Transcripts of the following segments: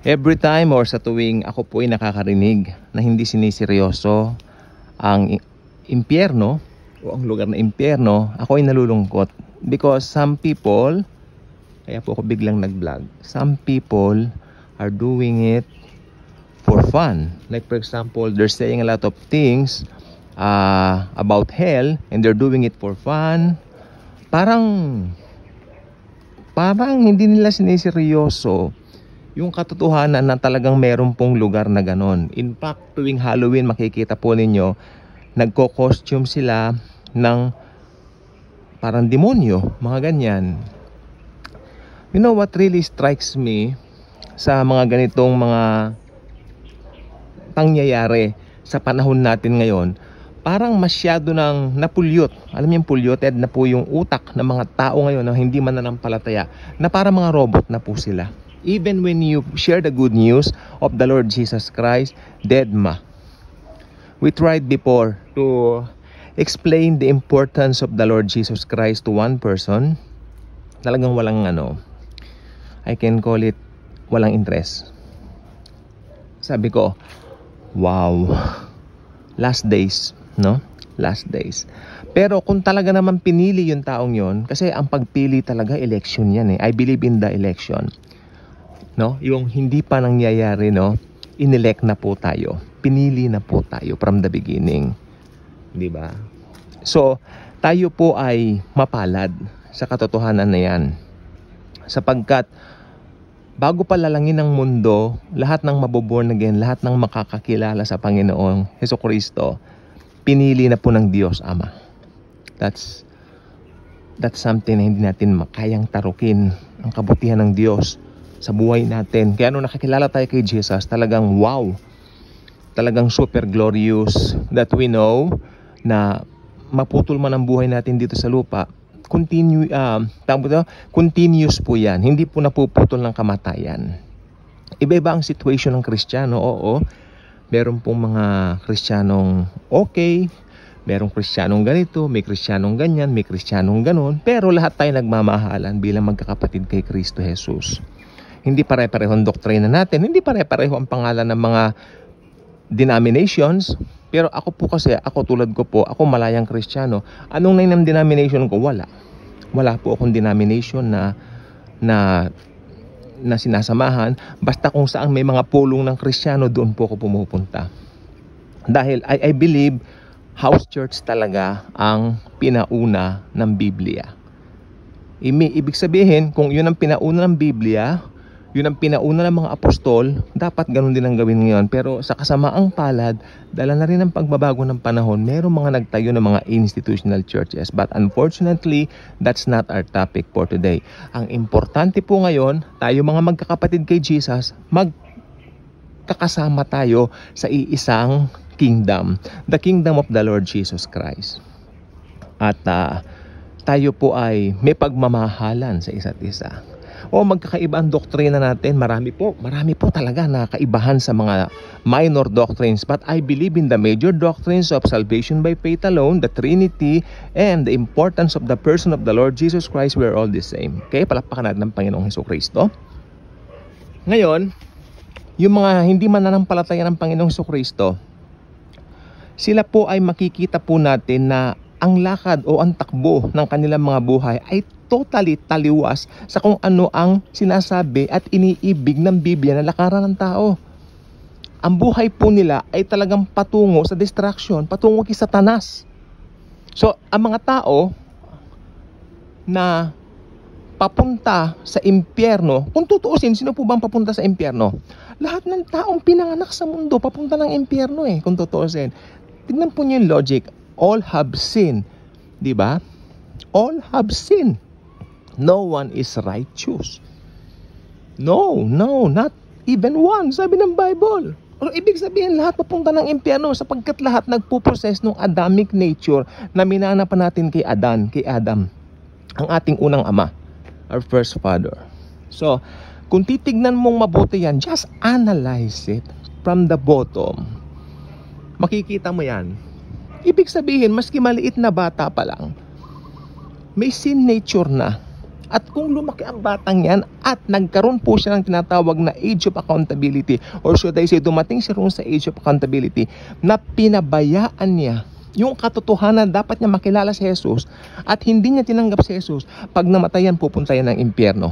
Every time or sa tuwing ako po ay nakakarinig na hindi siniseryoso ang impyerno o ang lugar na impyerno, ako ay nalulungkot. Because some people, kaya po ako biglang nag-vlog, some people are doing it for fun. Like for example, they're saying a lot of things about hell and they're doing it for fun. Parang hindi nila siniseryoso yung katotohanan na talagang meron pong lugar na ganon. In fact, tuwing Halloween makikita po ninyo, nagko-costume sila ng parang demonyo, mga ganyan. You know what really strikes me sa mga ganitong mga pangyayari sa panahon natin ngayon, parang masyado nang napulyot. Alam niyo yung polluted na po yung utak ng mga tao ngayon na hindi mananampalataya, na parang mga robot na po sila. Even when you share the good news of the Lord Jesus Christ, deadma. We tried before to explain the importance of the Lord Jesus Christ to one person. Talagang walang I can call it walang interest. Sabi ko, wow, last days, no? Last days. Pero kung talaga naman pinili yung taong yon, kasi ang pagpili talaga election yan eh. I believe in the election. No? Yung hindi pa nangyayari, no? Inelect na po tayo. Pinili na po tayo from the beginning. 'Di ba? So, tayo po ay mapalad sa katotohanan na 'yan. Sapagkat bago pa lalangin ng mundo, lahat ng maboborn again, lahat ng makakakilala sa Panginoong Hesukristo, pinili na po ng Diyos Ama. That's something na hindi natin makayang tarukin, ang kabutihan ng Diyos sa buhay natin. Kaya nung nakakilala tayo kay Jesus, talagang wow, talagang super glorious that we know na maputol man ang buhay natin dito sa lupa, continuous po yan, hindi po napuputol ng kamatayan. Iba-iba ang situation ng Kristiyano. Oo, meron pong mga Kristiyanong okay, merong Kristiyanong ganito, may Kristiyanong ganyan, may Kristiyanong ganon, pero lahat tayo nagmamahalan bilang magkakapatid kay Kristo Jesus. Hindi pare-pareho ang doktrina natin, hindi pare-pareho ang pangalan ng mga denominations, pero ako po kasi, ako tulad ko po, ako malayang Kristiyano. Anong name ng denomination ko? Wala po akong denomination na sinasamahan. Basta kung saan may mga pulong ng Kristiyano, doon po ako pumupunta. Dahil I believe house church talaga ang pinauna ng Biblia. Ibig sabihin, kung yun ang pinauna ng Biblia, yun ang pinauna ng mga apostol, dapat ganun din ang gawin ngayon. Pero sa kasamaang palad, dala na rin ang pagbabago ng panahon, merong mga nagtayo ng mga institutional churches. But unfortunately, that's not our topic for today. Ang importante po ngayon, tayo mga magkakapatid kay Jesus, magkakasama tayo sa iisang kingdom, the kingdom of the Lord Jesus Christ. At tayo po ay may pagmamahalan sa isa't isa. O magkakaiba ang doktrina natin, marami po talaga na kaibahan sa mga minor doctrines, but I believe in the major doctrines of salvation by faith alone, the Trinity, and the importance of the person of the Lord Jesus Christ. We are all the same. Okay, palakpakan natin ng Panginoong Hesukristo. Ngayon, yung mga hindi mananampalataya ng Panginoong Hesukristo, sila po ay makikita po natin na ang lakad o ang takbo ng kanilang mga buhay ay totally taliwas sa kung ano ang sinasabi at iniibig ng Biblia na lakaran ng tao. Ang buhay po nila ay talagang patungo sa distraction, patungo kay Satanas. So, ang mga tao na papunta sa impyerno, kung tutuusin, sino po bang papunta sa impyerno? Lahat ng taong pinanganak sa mundo, papunta ng impyerno kung tutuusin. Tignan po niyo yung logic. All have sinned. Diba? All have sinned. No one is righteous. No, not even one, sabi ng Bible. O ibig sabihin, lahat papunta ng impyerno sapagkat lahat nagpuproses ng Adamic nature na minana pa natin kay Adam, ang ating unang ama, our first father. So, kung titignan mong mabuti yan, just analyze it from the bottom. Makikita mo yan. Ibig sabihin, maski maliit na bata pa lang, may sin nature na. At kung lumaki ang batang yan at nagkaroon po siya ng tinatawag na age of accountability, or should I say dumating siya roon sa age of accountability na pinabayaan niya yung katotohanan, dapat niya makilala si Jesus at hindi niya tinanggap si Jesus, pag namatayan pupunta yan ng impyerno.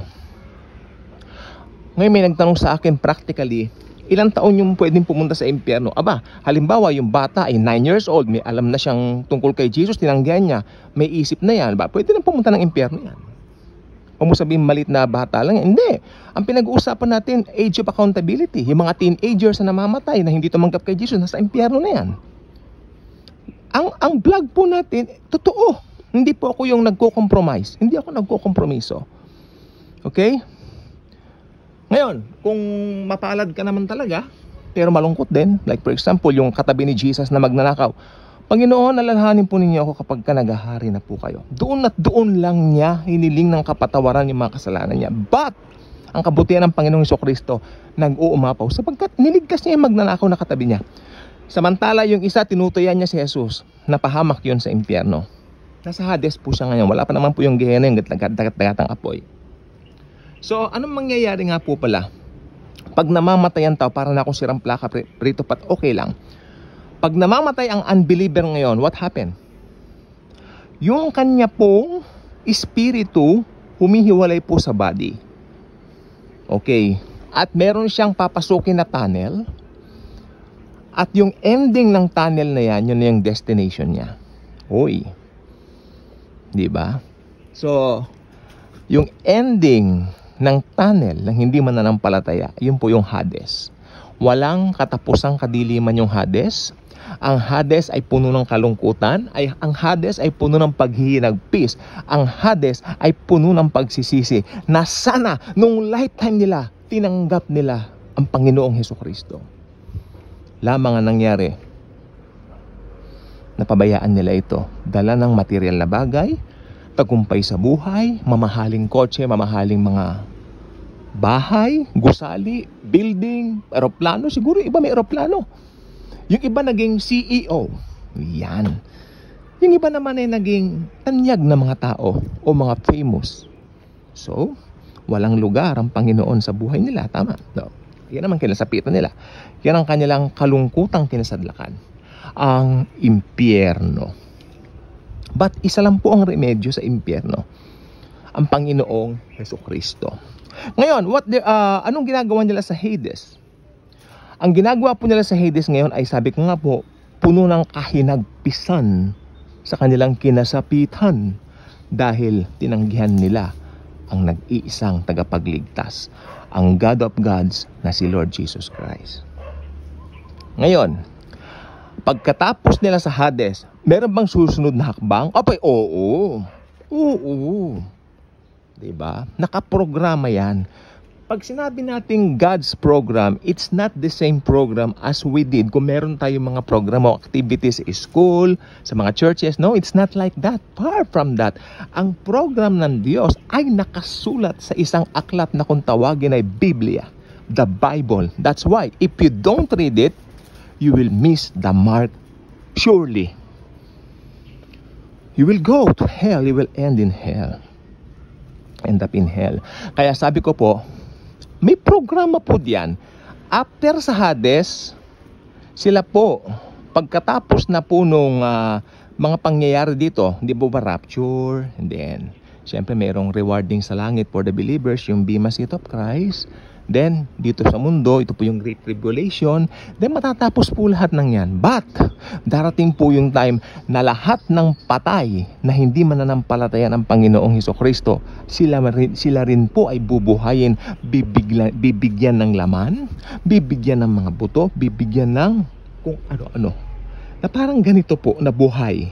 Ngayon may nagtanong sa akin, practically ilang taon yung pwedeng pumunta sa impyerno? Aba, halimbawa yung bata ay 9 years old, may alam na siyang tungkol kay Jesus, tinanggihan niya, may isip na yan, ba pwede na pumunta ng impyerno yan. Huwag mo sabihin malit na bata lang yan. Hindi. Ang pinag-uusapan natin, age of accountability. Yung mga teenagers na namamatay na hindi tumanggap kay Jesus, nasa impyerno na yan. Ang vlog po natin, totoo. Hindi po ako yung nagko-compromise. Hindi ako nagko-kompromiso. Okay? Ngayon, kung mapalad ka naman talaga, pero malungkot din, like for example, yung katabi ni Jesus na magnanakaw, Panginoon, alalahanin po ninyo ako kapag ka naghahari na po kayo. Doon at doon lang niya hiniling ng kapatawaran yung mga kasalanan niya. But, ang kabutihan ng Panginoong Jesucristo nag-uumapaw sapagkat niligtas niya yung magnanakaw na katabi niya. Samantala yung isa, tinutuyan niya si Jesus. Napahamak yun sa impyerno. Nasa Hades po siya ngayon. Wala pa naman po yung Gehenna, yung dagat-dagatang apoy. So, anong mangyayari nga po pala? Pag namamatayan tao, para na akong sirang plaka prito pat okay lang. Pag namamatay ang unbeliever ngayon, what happened? Yung kanya pong espiritu humihiwalay po sa body. Okay. At meron siyang papasukin na tunnel. At yung ending ng tunnel na yan, yun na yung destination niya. Hoy. Diba? So, yung ending ng tunnel ng hindi mananampalataya, yun po yung Hades. Walang katapusang kadiliman yung Hades. Ang Hades ay puno ng kalungkutan, ang Hades ay puno ng paghihinagpis, ang Hades ay puno ng pagsisisi na sana nung lifetime nila tinanggap nila ang Panginoong Jesucristo. Lamang ang nangyari, napabayaan nila ito. Dala ng material na bagay, tagumpay sa buhay, mamahaling kotse, mamahaling mga bahay, gusali, building, eroplano. Siguro iba may eroplano. Yung iba naging CEO. Yan. Yung iba naman ay naging tanyag na mga tao o mga famous. So, walang lugar ang Panginoon sa buhay nila. Tama? No. Yan naman kinasapitan nila. Yan ang kanilang kalungkutang kinasadlakan. Ang impyerno. But isa lang po ang remedyo sa impyerno. Ang Panginoong Jesucristo. Ngayon, anong ginagawa nila sa Hades? Ang ginagawa po nila sa Hades ngayon ay, sabi ko nga po, puno ng kahinagpisan sa kanilang kinasapitan dahil tinanggihan nila ang nag-iisang tagapagligtas, ang God of Gods na si Lord Jesus Christ. Ngayon, pagkatapos nila sa Hades, meron bang susunod na hakbang? Apay, oo. Diba? Nakaprograma yan. Pag sinabi natin God's program, it's not the same program as we did. Kung meron tayong mga program o activities sa school, sa mga churches, no, it's not like that. Far from that. Ang program ng Diyos ay nakasulat sa isang aklat na kung tawagin ay Biblia, the Bible. That's why, if you don't read it, you will miss the mark surely. You will go to hell. You will end in hell. End up in hell. Kaya sabi ko po, may programa po diyan. After sa Hades, sila po, pagkatapos na po nung mga pangyayari dito, hindi po ba rapture? And then, syempre mayroong rewarding sa langit for the believers, yung Bema Seat of Christ. Then, dito sa mundo, ito po yung Great Tribulation. Then, matatapos po lahat ng yan. But, darating po yung time na lahat ng patay na hindi mananampalataya ng Panginoong Jesucristo, sila rin po ay bubuhayin, bibigyan ng laman, bibigyan ng mga buto, bibigyan ng kung ano-ano. Na parang ganito po, na buhay.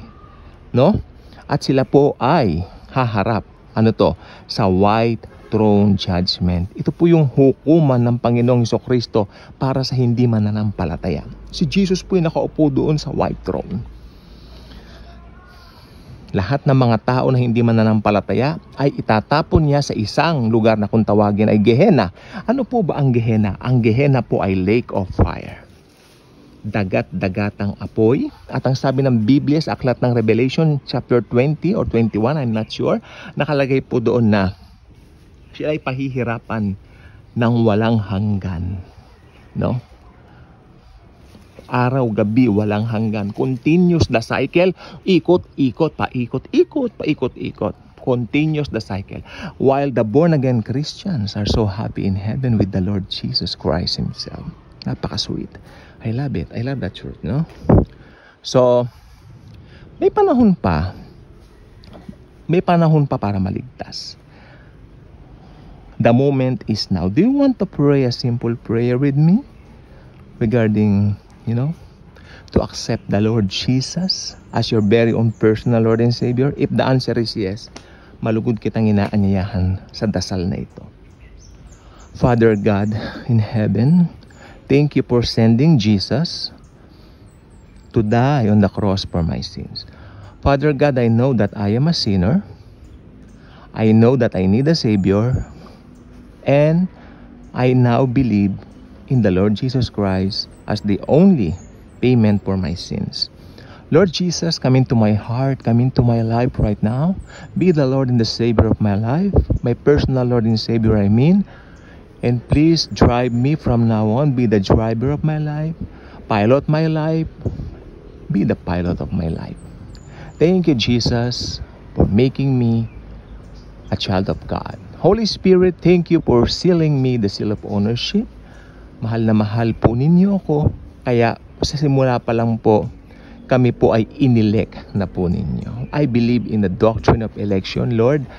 No? At sila po ay haharap, sa white throne judgment. Ito po yung hukuman ng Panginoong Jesucristo para sa hindi mananampalataya. Si Jesus po yung nakaupo doon sa white throne. Lahat ng mga tao na hindi mananampalataya ay itatapon niya sa isang lugar na kung tawagin ay Gehenna. Ano po ba ang Gehenna? Ang Gehenna po ay lake of fire. Dagat-dagatang apoy. At ang sabi ng Biblia sa aklat ng Revelation chapter 20 or 21, I'm not sure, nakalagay po doon na Siya ay pahihirapan ng walang hanggan. No? Araw, gabi, walang hanggan. Continuous the cycle. Ikot, ikot, paikot, ikot, paikot, ikot. Continuous the cycle. While the born-again Christians are so happy in heaven with the Lord Jesus Christ Himself. Napaka-sweet. I love it. I love that truth, no? So, may panahon pa para maligtas. The moment is now. Do you want to pray a simple prayer with me regarding, to accept the Lord Jesus as your very own personal Lord and Savior? If the answer is yes, malugod kitang inaanyayahan sa dasal na ito. Father God in heaven, thank you for sending Jesus to die on the cross for my sins. Father God, I know that I am a sinner. I know that I need a Savior. And I now believe in the Lord Jesus Christ as the only payment for my sins. Lord Jesus, come into my heart, come into my life right now. Be the Lord and the Savior of my life, my personal Lord and Savior, I mean. And please drive me from now on. Be the driver of my life, pilot my life, be the pilot of my life. Thank you, Jesus, for making me a child of God. Holy Spirit, thank you for sealing me the seal of ownership. Mahal na mahal po ninyo ako. Kaya sa simula pa lang po, kami po ay inelect na po ninyo. I believe in the doctrine of election, Lord,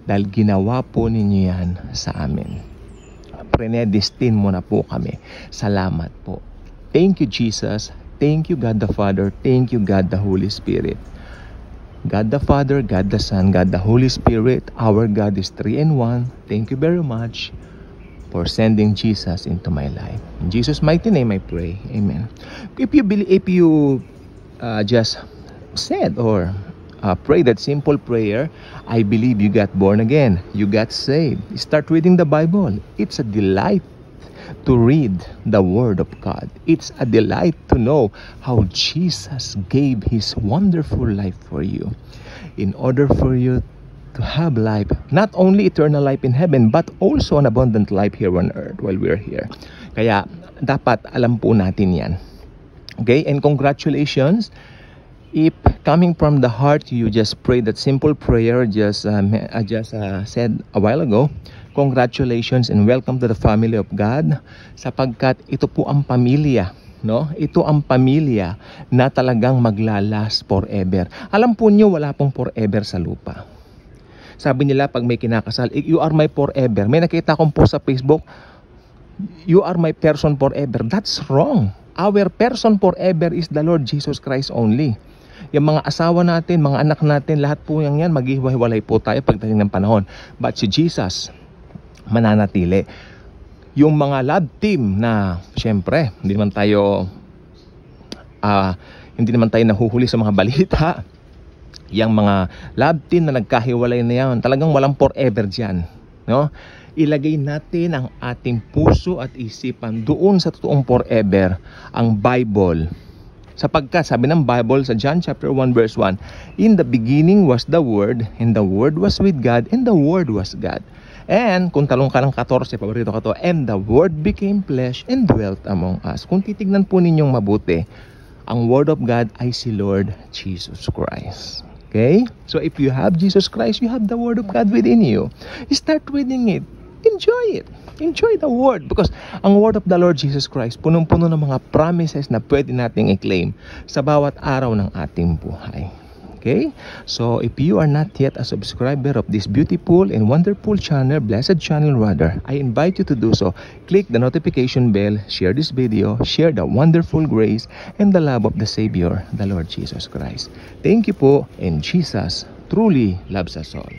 dahil ginawa po ninyo yan sa amin. Predestined mo na po kami. Salamat po. Thank you, Jesus. Thank you, God the Father. Thank you, God the Holy Spirit. God the Father, God the Son, God the Holy Spirit, our God is 3 in 1. Thank you very much for sending Jesus into my life. In Jesus' mighty name I pray. Amen. If you just said or pray that simple prayer, I believe you got born again. You got saved. Start reading the Bible. It's a delight to read the Word of God. It's a delight to know how Jesus gave His wonderful life for you in order for you to have life, not only eternal life in heaven, but also an abundant life here on earth while we're here. Kaya dapat alam po natin yan. Okay? And congratulations. If coming from the heart, you just pray that simple prayer I just said a while ago, congratulations and welcome to the family of God, sapagkat ito po ang pamilya, no? Ito ang pamilya na talagang maglalast forever. Alam po niyo, wala pong forever sa lupa. Sabi nila pag may kinakasal, you are my forever. May nakita akong post sa Facebook, you are my person forever. That's wrong. Our person forever is the Lord Jesus Christ only. Yung mga asawa natin, mga anak natin, lahat po yan maghihiwalay po tayo pagdating ng panahon. But si Jesus, mananatili. Yung mga love team na, syempre, hindi naman tayo nahuhuli sa mga balita. Yung mga love team na nagkahiwalay na yan, talagang walang forever dyan. No? Ilagay natin ang ating puso at isipan doon sa totoong forever, ang Bible. Sapagkat sabi ng Bible sa John chapter 1 verse 1, in the beginning was the Word, and the Word was with God, and the Word was God. And kung talong ka ng 14, paborito ka to, and the Word became flesh and dwelt among us. Kung titignan po ninyong mabuti, ang Word of God ay si Lord Jesus Christ. Okay? So if you have Jesus Christ, you have the Word of God within you. Start reading it. Enjoy it. Enjoy the Word. Because ang Word of the Lord Jesus Christ, punong-puno ng mga promises na pwede nating i-claim sa bawat araw ng ating buhay. Okay? So, if you are not yet a subscriber of this beautiful and wonderful channel, blessed channel rather, I invite you to do so. Click the notification bell, share this video, share the wonderful grace and the love of the Savior, the Lord Jesus Christ. Thank you po, and Jesus truly loves us all.